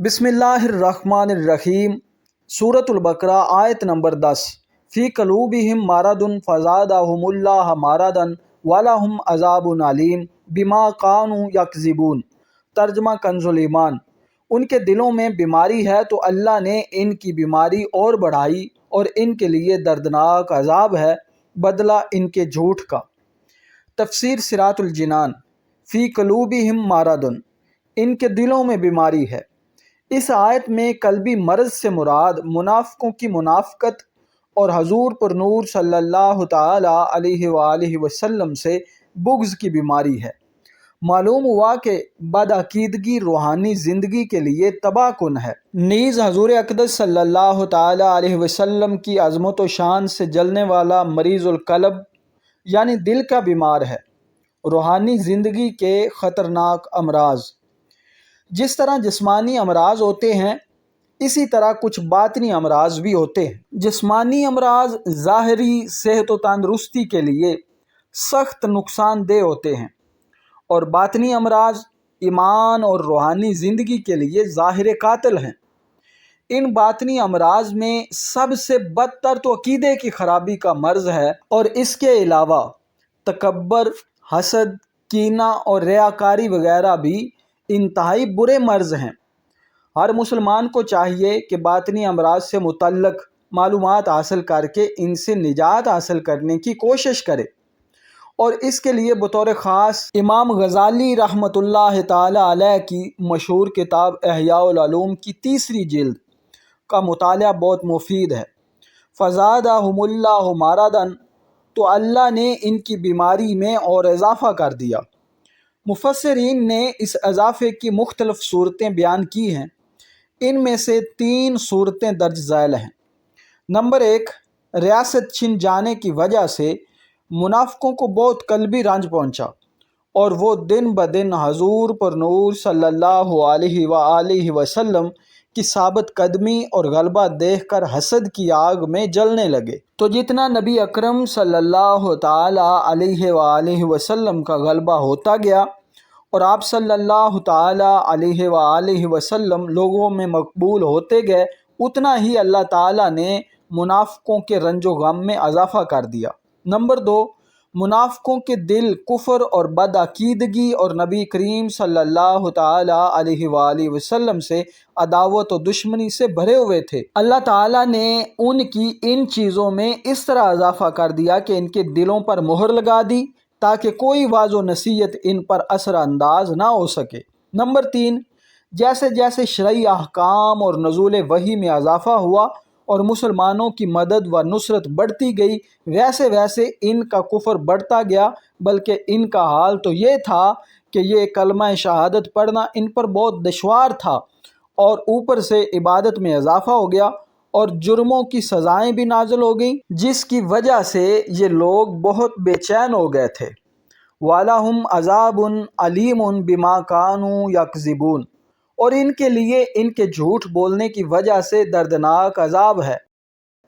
بسم اللہ الرحمن الرحیم۔ سورۃ البقرہ آیت نمبر 10۔ فی قلوبہم مرض فزادہم اللہ مرضا ولہم عذاب علیم بما کانوا یکذبون۔ ترجمہ کنز ایمان۔ ان کے دلوں میں بیماری ہے تو اللہ نے ان کی بیماری اور بڑھائی اور ان کے لیے دردناک عذاب ہے بدلہ ان کے جھوٹ کا۔ تفسیر صراط الجنان۔ فی قلوبہم مرض، ان کے دلوں میں بیماری ہے۔ اس آیت میں قلبی مرض سے مراد منافقوں کی منافقت اور حضور پر نور صلی اللہ تعالی علیہ وآلہ وسلم سے بغض کی بیماری ہے۔ معلوم ہوا کہ بدعقیدگی روحانی زندگی کے لیے تباہ کن ہے، نیز حضور اقدس صلی اللہ تعالی علیہ وسلم کی عظمت و شان سے جلنے والا مریض القلب یعنی دل کا بیمار ہے۔ روحانی زندگی کے خطرناک امراض۔ جس طرح جسمانی امراض ہوتے ہیں اسی طرح کچھ باطنی امراض بھی ہوتے ہیں۔ جسمانی امراض ظاہری صحت و تندرستی کے لیے سخت نقصان دہ ہوتے ہیں اور باطنی امراض ایمان اور روحانی زندگی کے لیے ظاہر قاتل ہیں۔ ان باطنی امراض میں سب سے بدتر تو عقیدے کی خرابی کا مرض ہے، اور اس کے علاوہ تکبر، حسد، کینہ اور ریاکاری وغیرہ بھی انتہائی برے مرض ہیں۔ ہر مسلمان کو چاہیے کہ باطنی امراض سے متعلق معلومات حاصل کر کے ان سے نجات حاصل کرنے کی کوشش کرے، اور اس کے لیے بطور خاص امام غزالی رحمۃ اللہ تعالی علیہ کی مشہور کتاب احیاء العلوم کی 3 جلد کا مطالعہ بہت مفید ہے۔ فزادہم اللہ مرضا، تو اللہ نے ان کی بیماری میں اور اضافہ کر دیا۔ مفسرین نے اس اضافے کی مختلف صورتیں بیان کی ہیں، ان میں سے 3 صورتیں درج ذیل ہیں۔ نمبر 1، ریاست چھن جانے کی وجہ سے منافقوں کو بہت قلبی رنج پہنچا اور وہ دن بدن حضور پر نور صلی اللہ علیہ وآلہ وسلم کی ثابت قدمی اور غلبہ دیکھ کر حسد کی آگ میں جلنے لگے۔ تو جتنا نبی اکرم صلی اللہ تعالی علیہ وآلہ وسلم کا غلبہ ہوتا گیا اور آپ صلی اللہ تعالی علیہ وآلہ وسلم لوگوں میں مقبول ہوتے گئے، اتنا ہی اللہ تعالیٰ نے منافقوں کے رنج و غم میں اضافہ کر دیا۔ نمبر 2، منافقوں کے دل کفر اور بدعقیدگی اور نبی کریم صلی اللہ تعالی علیہ وآلہ وسلم سے عداوت و دشمنی سے بھرے ہوئے تھے۔ اللہ تعالیٰ نے ان کی ان چیزوں میں اس طرح اضافہ کر دیا کہ ان کے دلوں پر مہر لگا دی تاکہ کوئی واعظ و نصیحت ان پر اثر انداز نہ ہو سکے۔ نمبر 3، جیسے جیسے شرعی احکام اور نزول وحی میں اضافہ ہوا اور مسلمانوں کی مدد و نصرت بڑھتی گئی، ویسے ویسے ان کا کفر بڑھتا گیا، بلکہ ان کا حال تو یہ تھا کہ یہ کلمہ شہادت پڑھنا ان پر بہت دشوار تھا، اور اوپر سے عبادت میں اضافہ ہو گیا اور جرموں کی سزائیں بھی نازل ہو گئیں، جس کی وجہ سے یہ لوگ بہت بے چین ہو گئے تھے۔ وَلَهُمْ عَذَابٌ عَلِيمٌ بِمَا كَانُوا يَكْذِبُونَ، اور ان کے لیے ان کے جھوٹ بولنے کی وجہ سے دردناک عذاب ہے،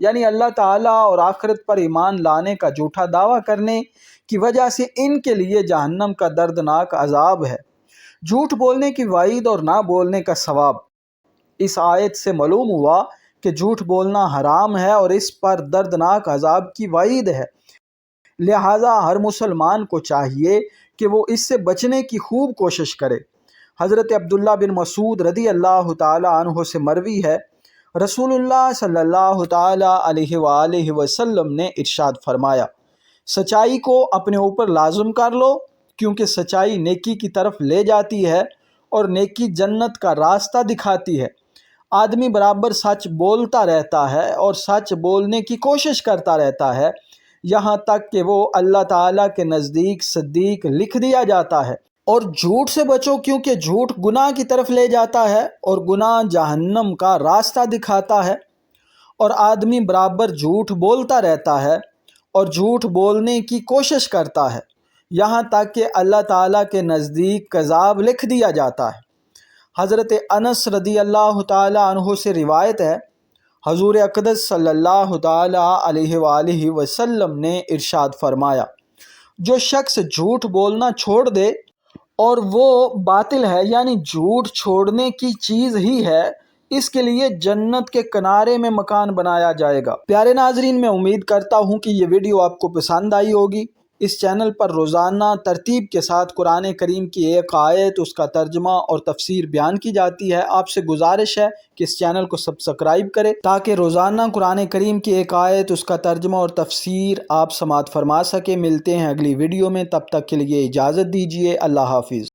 یعنی اللہ تعالیٰ اور آخرت پر ایمان لانے کا جھوٹا دعویٰ کرنے کی وجہ سے ان کے لیے جہنم کا دردناک عذاب ہے۔ جھوٹ بولنے کی وعید اور نہ بولنے کا ثواب۔ اس آیت سے معلوم ہوا کہ جھوٹ بولنا حرام ہے اور اس پر دردناک عذاب کی وعید ہے، لہٰذا ہر مسلمان کو چاہیے کہ وہ اس سے بچنے کی خوب کوشش کرے۔ حضرت عبداللہ بن مسعود رضی اللہ تعالی عنہ سے مروی ہے، رسول اللہ صلی اللہ تعالی علیہ وآلہ وسلم نے ارشاد فرمایا، سچائی کو اپنے اوپر لازم کر لو، کیونکہ سچائی نیکی کی طرف لے جاتی ہے اور نیکی جنت کا راستہ دکھاتی ہے۔ آدمی برابر سچ بولتا رہتا ہے اور سچ بولنے کی کوشش کرتا رہتا ہے، یہاں تک کہ وہ اللہ تعالیٰ کے نزدیک صدیق لکھ دیا جاتا ہے۔ اور جھوٹ سے بچو، کیونکہ جھوٹ گناہ کی طرف لے جاتا ہے اور گناہ جہنم کا راستہ دکھاتا ہے۔ اور آدمی برابر جھوٹ بولتا رہتا ہے اور جھوٹ بولنے کی کوشش کرتا ہے، یہاں تک کہ اللہ تعالیٰ کے نزدیک کذاب لکھ دیا جاتا ہے۔ حضرت انس رضی اللہ تعالی عنہ سے روایت ہے، حضور اقدس صلی اللہ تعالی علیہ وآلہ وسلم نے ارشاد فرمایا، جو شخص جھوٹ بولنا چھوڑ دے اور وہ باطل ہے یعنی جھوٹ چھوڑنے کی چیز ہی ہے، اس کے لیے جنت کے کنارے میں مکان بنایا جائے گا۔ پیارے ناظرین، میں امید کرتا ہوں کہ یہ ویڈیو آپ کو پسند آئی ہوگی۔ اس چینل پر روزانہ ترتیب کے ساتھ قرآن کریم کی ایک آیت، اس کا ترجمہ اور تفسیر بیان کی جاتی ہے۔ آپ سے گزارش ہے کہ اس چینل کو سبسکرائب کریں تاکہ روزانہ قرآن کریم کی ایک آیت، اس کا ترجمہ اور تفسیر آپ سماعت فرما سکیں۔ ملتے ہیں اگلی ویڈیو میں، تب تک کے لیے اجازت دیجیے۔ اللہ حافظ۔